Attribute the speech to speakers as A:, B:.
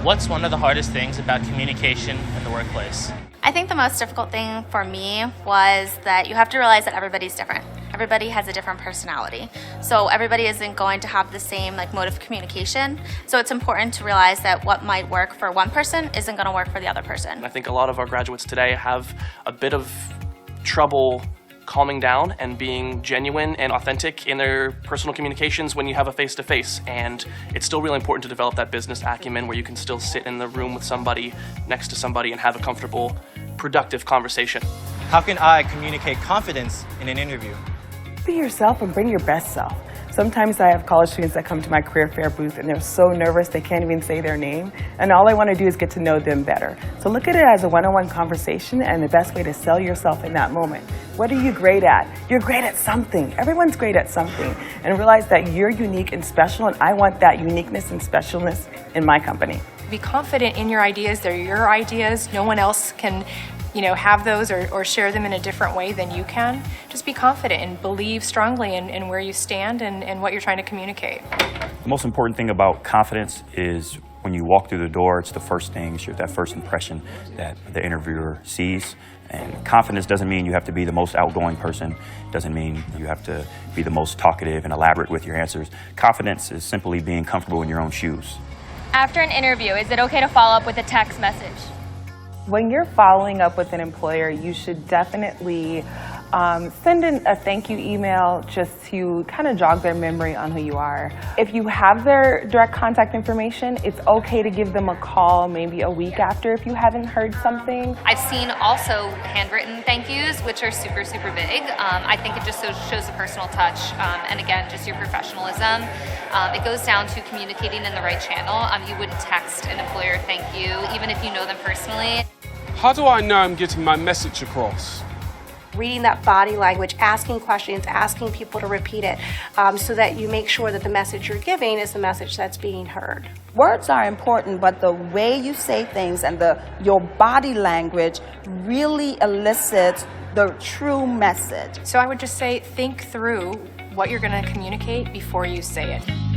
A: What's one of the hardest things about communication in the workplace?
B: I think the most difficult thing for me was that you have to realize that everybody's different. Everybody has a different personality. So everybody isn't going to have the same mode of communication. So it's important to realize that what might work for one person isn't going to work for the other person.
C: I think a lot of our graduates today have a bit of trouble calming down and being genuine and authentic in their personal communications when you have a face-to-face. And it's still really important to develop that business acumen where you can still sit in the room with somebody, next to somebody, and have a comfortable, productive conversation.
D: How can I communicate confidence in an interview?
E: Be yourself and bring your best self. Sometimes I have college students that come to my career fair booth and they're so nervous they can't even say their name, and all I want to do is get to know them better. So look at it as a one-on-one conversation and the best way to sell yourself in that moment. What are you great at? You're great at something. Everyone's great at something. And realize that you're unique and special, and I want that uniqueness and specialness in my company.
F: Be confident in your ideas. They're your ideas. No one else can have those or share them in a different way than you can. Just be confident and believe strongly in where you stand and what you're trying to communicate.
G: The most important thing about confidence is when you walk through the door, it's the first thing, it's that first impression that the interviewer sees. And confidence doesn't mean you have to be the most outgoing person. It doesn't mean you have to be the most talkative and elaborate with your answers. Confidence is simply being comfortable in your own shoes.
H: After an interview, is it okay to follow up with a text message?
E: When you're following up with an employer, you should definitely send in a thank you email just to kind of jog their memory on who you are. If you have their direct contact information, it's okay to give them a call maybe a week after if you haven't heard something.
I: I've seen also handwritten thank yous, which are super, super big. I think it just shows a personal touch, and again, just your professionalism. It goes down to communicating in the right channel. You wouldn't text an employer thank you, even if you know them personally.
J: How do I know I'm getting my message across?
K: Reading that body language, asking questions, asking people to repeat it, so that you make sure that the message you're giving is the message that's being heard.
L: Words are important, but the way you say things and your body language really elicits the true message.
F: So I would just say think through what you're going to communicate before you say it.